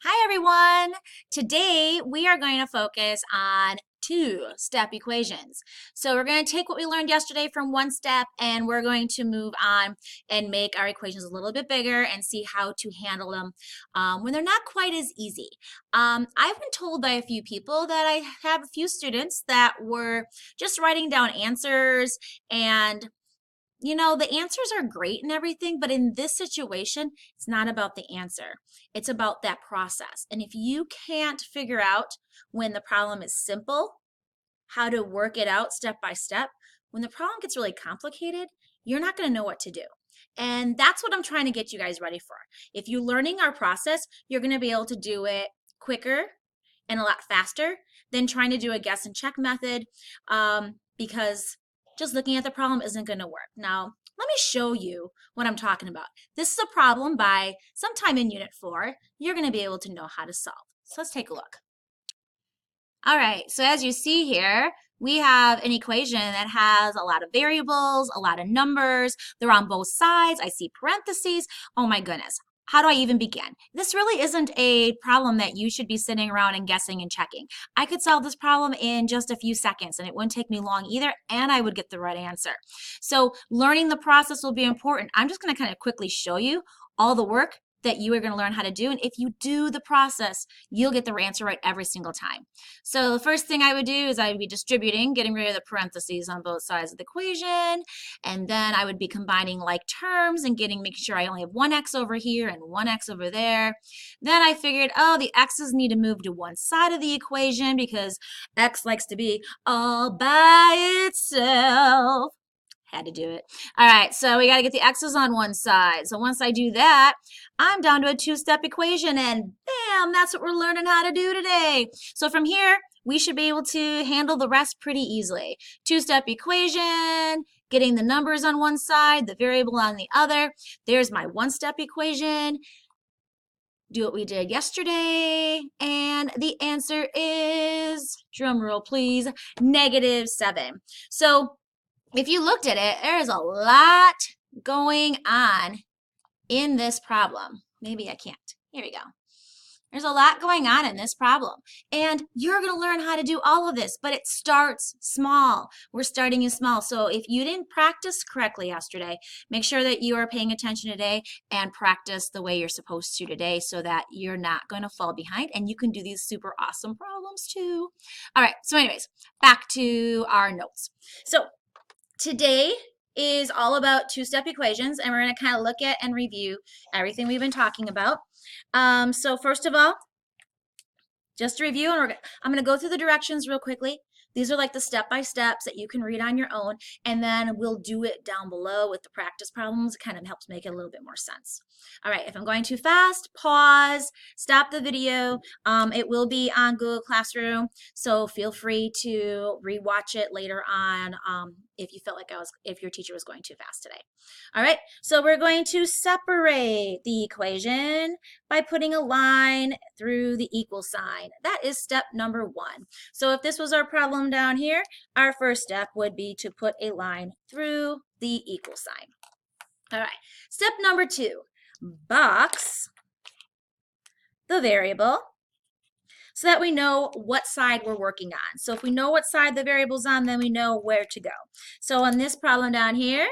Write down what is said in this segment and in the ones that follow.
Hi everyone! Today we are going to focus on two-step equations. So we're going to take what we learned yesterday from one step and we're going to move on and make our equations a little bit bigger and see how to handle them when they're not quite as easy. I've been told by a few people that I have a few students that were just writing down answers and the answers are great and everything, but in this situation, it's not about the answer. It's about that process. And if you can't figure out when the problem is simple, how to work it out step by step, when the problem gets really complicated, you're not going to know what to do. And that's what I'm trying to get you guys ready for. If you're learning our process, you're going to be able to do it quicker and a lot faster than trying to do a guess and check method because just looking at the problem isn't going to work. Now, let me show you what I'm talking about. This is a problem by sometime in Unit 4. You're going to be able to know how to solve. So let's take a look. All right, so as you see here, we have an equation that has a lot of variables, a lot of numbers. They're on both sides. I see parentheses. Oh my goodness. How do I even begin? This really isn't a problem that you should be sitting around and guessing and checking. I could solve this problem in just a few seconds and it wouldn't take me long either, and I would get the right answer. So learning the process will be important. I'm just going to kind of quickly show you all the work that you are going to learn how to do. And if you do the process, you'll get the answer right every single time. So the first thing I would do is I would be distributing, getting rid of the parentheses on both sides of the equation. And then I would be combining like terms and making sure I only have one x over here and one x over there. Then I figured, oh, the x's need to move to one side of the equation because x likes to be all by itself. Had to do it. All right, so we got to get the x's on one side. So once I do that, I'm down to a two-step equation, and bam, that's what we're learning how to do today. So from here, we should be able to handle the rest pretty easily. Two-step equation, getting the numbers on one side, the variable on the other. There's my one-step equation. Do what we did yesterday, and the answer is, drum roll please, -7. So if you looked at it, there is a lot going on in this problem. Maybe I can't. Here we go. There's a lot going on in this problem. And you're going to learn how to do all of this, but it starts small. We're starting in small. So if you didn't practice correctly yesterday, make sure that you are paying attention today and practice the way you're supposed to today so that you're not going to fall behind and you can do these super awesome problems too. All right. So anyways, back to our notes. So today is all about two-step equations, and we're going to kind of look at and review everything we've been talking about. So first of all, just to review, and I'm going to go through the directions real quickly. These are like the step-by-steps that you can read on your own, and then we'll do it down below with the practice problems. It kind of helps make it a little bit more sense. All right, if I'm going too fast, pause, stop the video. It will be on Google Classroom, so feel free to rewatch it later on if you felt like if your teacher was going too fast today. All right, so we're going to separate the equation by putting a line through the equal sign. That is step number 1. So if this was our problem down here, our first step would be to put a line through the equal sign. All right, step number 2, box the variable so that we know what side we're working on. So if we know what side the variable's on, then we know where to go. So on this problem down here,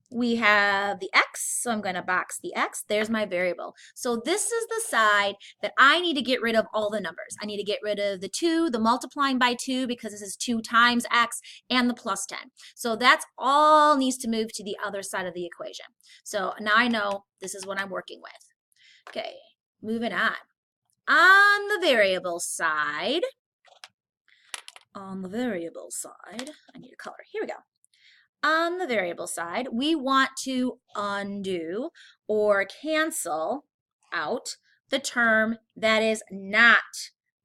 we have the x, so I'm going to box the x. There's my variable. So this is the side that I need to get rid of all the numbers. I need to get rid of the 2, the multiplying by 2, because this is 2 times x, and the plus 10. So that's all needs to move to the other side of the equation. So now I know this is what I'm working with. Okay, moving on. On the variable side, I need a color. Here we go. On the variable side, we want to undo or cancel out the term that is not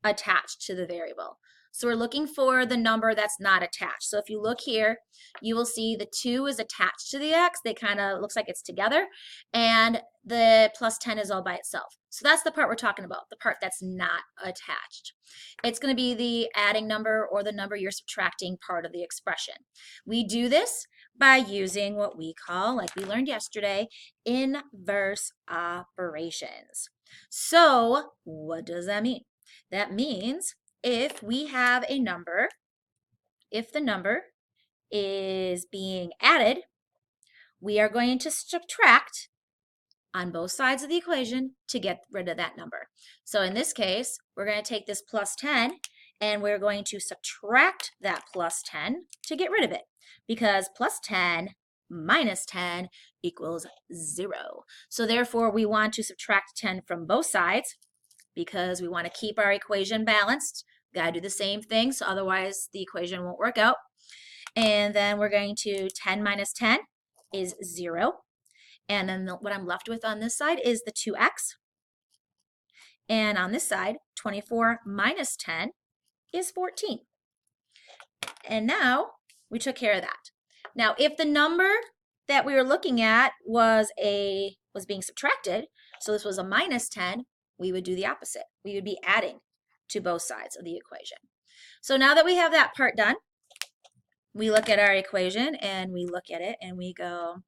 attached to the variable. So we're looking for the number that's not attached. So if you look here, you will see the 2 is attached to the x. They kind of looks like it's together. And the plus 10 is all by itself. So that's the part we're talking about, the part that's not attached. It's going to be the adding number or the number you're subtracting part of the expression. We do this by using what we call, like we learned yesterday, inverse operations. So what does that mean? That means if we have a number, if the number is being added, we are going to subtract on both sides of the equation to get rid of that number. So in this case, we're going to take this plus 10 and we're going to subtract that plus 10 to get rid of it, because plus 10 minus 10 equals 0. So therefore, we want to subtract 10 from both sides because we want to keep our equation balanced. Got to do the same thing, so otherwise the equation won't work out. And then we're going to 10 minus 10 is 0. And then what I'm left with on this side is the 2x. And on this side, 24 minus 10 is 14. And now we took care of that. Now, if the number that we were looking at was being subtracted, so this was a minus 10, we would do the opposite. We would be adding to both sides of the equation. So now that we have that part done, we look at our equation and we look at it and we go,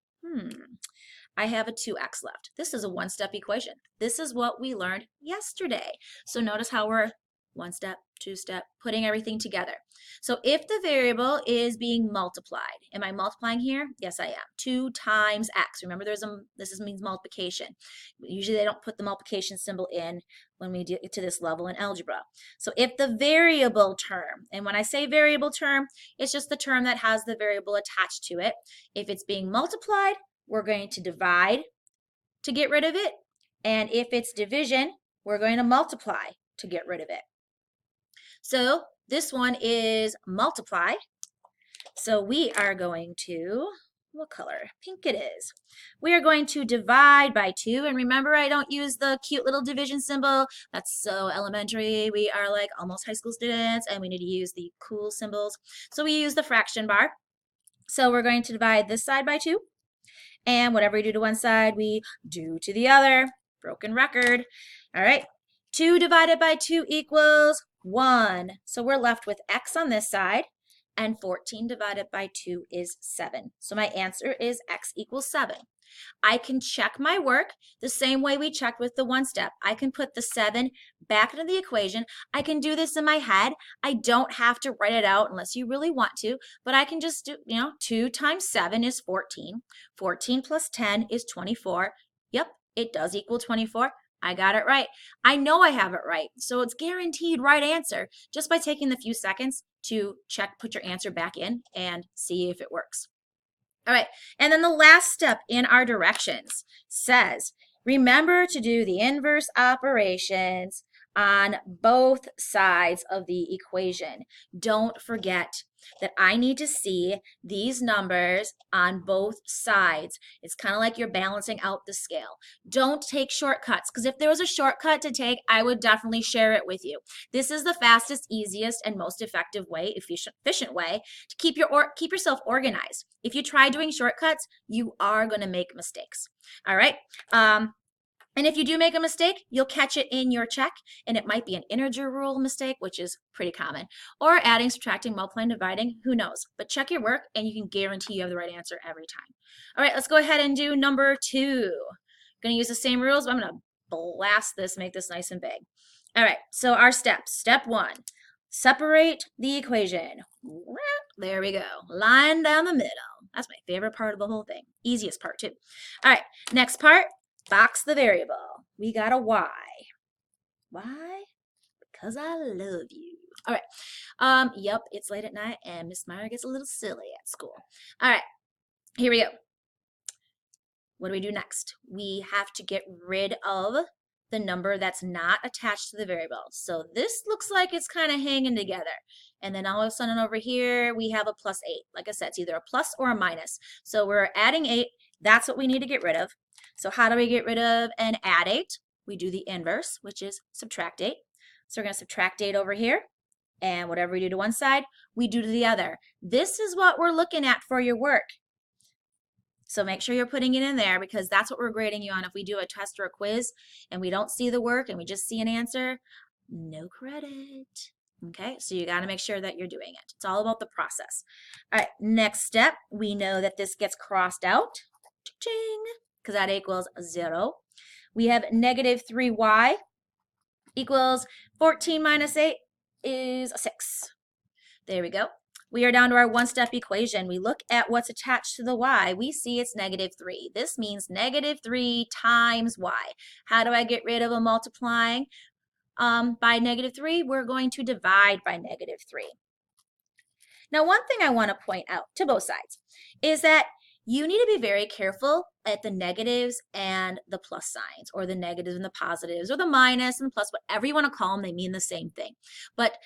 I have a 2x left. This is a one-step equation. This is what we learned yesterday. So notice how we're one step, two step, putting everything together. So if the variable is being multiplied, am I multiplying here? Yes, I am. 2 times x. Remember, this means multiplication. Usually they don't put the multiplication symbol in when we get to this level in algebra. So if the variable term, and when I say variable term, it's just the term that has the variable attached to it. If it's being multiplied, we're going to divide to get rid of it. And if it's division, we're going to multiply to get rid of it. So this one is multiply. So we are going to, what color? Pink it is. We are going to divide by 2. And remember, I don't use the cute little division symbol. That's so elementary. We are like almost high school students and we need to use the cool symbols. So we use the fraction bar. So we're going to divide this side by 2. And whatever we do to one side, we do to the other. Broken record. All right. 2 divided by 2 equals 1. So we're left with x on this side, and 14 divided by 2 is 7. So my answer is x equals 7. I can check my work the same way we checked with the one step. I can put the 7 back into the equation. I can do this in my head. I don't have to write it out unless you really want to, but I can just do, 2 times 7 is 14. 14 plus 10 is 24. Yep, it does equal 24. I got it right. I know I have it right. So it's guaranteed right answer just by taking the few seconds to check, put your answer back in and see if it works. All right, and then the last step in our directions says, remember to do the inverse operations on both sides of the equation. Don't forget that I need to see these numbers on both sides. It's kind of like you're balancing out the scale. Don't take shortcuts, because if there was a shortcut to take, I would definitely share it with you. This is the fastest, easiest, and most effective way, efficient way to keep yourself organized. If you try doing shortcuts, you are going to make mistakes. All right. And if you do make a mistake, you'll catch it in your check, and it might be an integer rule mistake, which is pretty common, or adding, subtracting, multiplying, dividing, who knows. But check your work, and you can guarantee you have the right answer every time. All right, let's go ahead and do number 2. I'm going to use the same rules, but I'm going to blast this, make this nice and big. All right, so our steps. Step 1, separate the equation. There we go. Line down the middle. That's my favorite part of the whole thing. Easiest part, too. All right, next part. Box the variable. We got a y. Why? Because I love you. All right. Yep, it's late at night and Miss Meyer gets a little silly at school. All right, here we go. What do we do next? We have to get rid of the number that's not attached to the variable. So this looks like it's kind of hanging together. And then all of a sudden over here, we have a plus 8. Like I said, it's either a plus or a minus. So we're adding 8. That's what we need to get rid of. So how do we get rid of and add 8? We do the inverse, which is subtract 8. So we're going to subtract 8 over here. And whatever we do to one side, we do to the other. This is what we're looking at for your work. So make sure you're putting it in there, because that's what we're grading you on. If we do a test or a quiz and we don't see the work and we just see an answer, no credit. Okay, so you got to make sure that you're doing it. It's all about the process. All right, next step, we know that this gets crossed out, because that equals 0. We have negative 3y equals 14 minus 8 is a 6. There we go. We are down to our one-step equation. We look at what's attached to the y. We see it's negative 3. This means negative 3 times y. How do I get rid of a multiplying by negative 3? We're going to divide by negative 3. Now, one thing I want to point out to both sides is that you need to be very careful at the negatives and the plus signs, or the negatives and the positives, or the minus and the plus, whatever you want to call them, they mean the same thing. But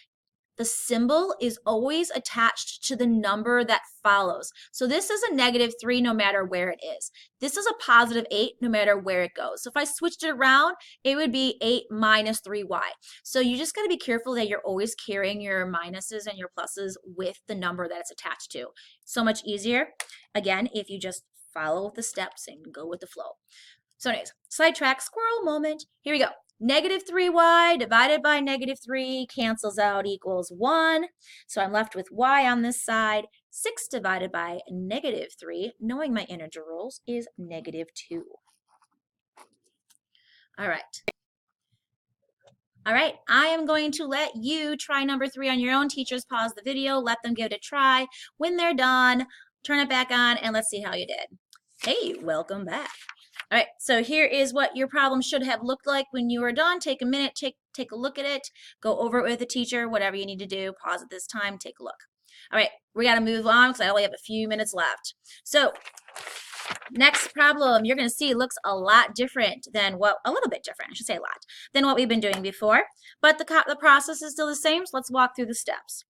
the symbol is always attached to the number that follows. So this is a negative 3 no matter where it is. This is a positive 8 no matter where it goes. So if I switched it around, it would be 8 minus 3y. So you just got to be careful that you're always carrying your minuses and your pluses with the number that it's attached to. So much easier, again, if you just follow the steps and go with the flow. So anyways, sidetrack, squirrel moment. Here we go. Negative 3y divided by negative 3 cancels out, equals 1. So I'm left with y on this side. 6 divided by negative 3, knowing my integer rules, is negative 2. All right. All right, I am going to let you try number 3 on your own. Teachers, pause the video, let them give it a try. When they're done, turn it back on, and let's see how you did. Hey, welcome back. All right, so here is what your problem should have looked like when you were done. Take a minute, take a look at it, go over it with the teacher, whatever you need to do. Pause at this time, take a look. All right, we got to move on because I only have a few minutes left. So next problem, you're going to see looks a lot different than a little bit different, I should say a lot, than what we've been doing before. But the process is still the same, so let's walk through the steps.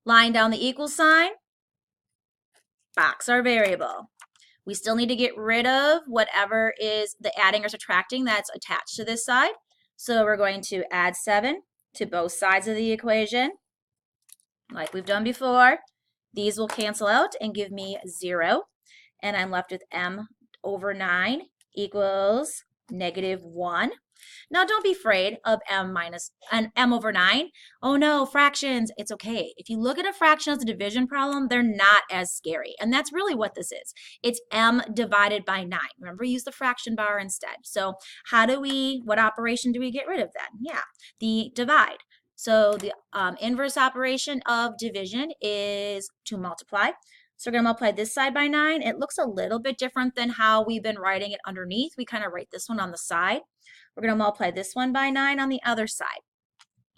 Line down the equal sign, box our variable. We still need to get rid of whatever is the adding or subtracting that's attached to this side. So we're going to add 7 to both sides of the equation, like we've done before. These will cancel out and give me 0. And I'm left with m over 9 equals negative 1. Now, don't be afraid of m over 9. Oh no, fractions, it's okay. If you look at a fraction as a division problem, they're not as scary. And that's really what this is. It's m divided by 9. Remember, use the fraction bar instead. So what operation do we get rid of then? Yeah, the divide. So the inverse operation of division is to multiply. So we're going to multiply this side by 9. It looks a little bit different than how we've been writing it underneath. We kind of write this one on the side. We're going to multiply this one by 9 on the other side.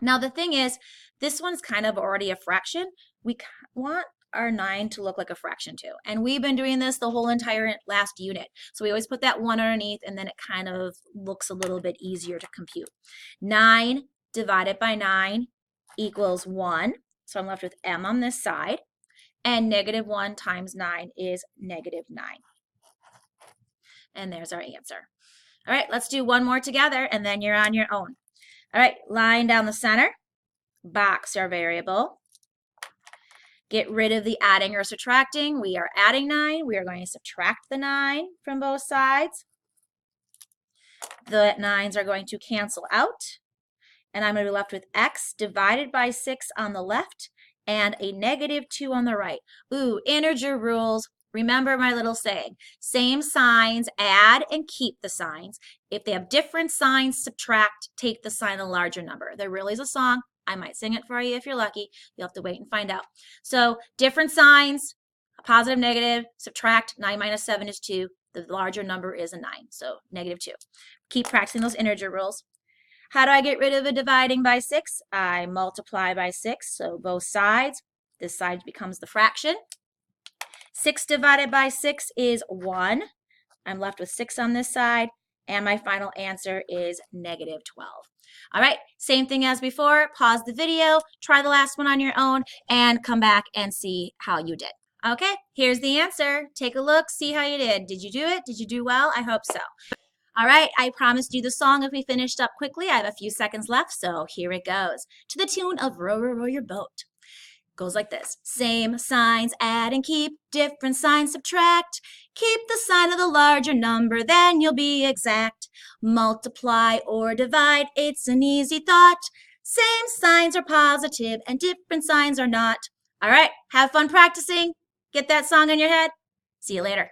Now the thing is, this one's kind of already a fraction. We want our 9 to look like a fraction too. And we've been doing this the whole entire last unit. So we always put that 1 underneath, and then it kind of looks a little bit easier to compute. 9 divided by 9 equals 1. So I'm left with m on this side. And negative 1 times 9 is negative 9. And there's our answer. All right, let's do one more together, and then you're on your own. All right, line down the center, box our variable. Get rid of the adding or subtracting. We are adding 9. We are going to subtract the 9 from both sides. The 9s are going to cancel out. And I'm going to be left with x divided by 6 on the left and a negative 2 on the right. Ooh, integer rules. Remember my little saying. Same signs, add and keep the signs. If they have different signs, subtract, take the sign of the larger number. There really is a song. I might sing it for you if you're lucky. You'll have to wait and find out. So different signs, positive, negative, subtract. 9 minus 7 is 2. The larger number is a 9, so negative 2. Keep practicing those integer rules. How do I get rid of a dividing by 6? I multiply by 6, so both sides. This side becomes the fraction. 6 divided by 6 is 1. I'm left with 6 on this side, and my final answer is negative 12. All right, same thing as before. Pause the video, try the last one on your own, and come back and see how you did. Okay, here's the answer. Take a look, see how you did. Did you do it? Did you do well? I hope so. All right, I promised you the song if we finished up quickly. I have a few seconds left, so here it goes. To the tune of Row, Row, Row Your Boat. Goes like this. Same signs, add and keep, different signs, subtract. Keep the sign of the larger number, then you'll be exact. Multiply or divide, it's an easy thought. Same signs are positive and different signs are not. All right, have fun practicing. Get that song in your head. See you later.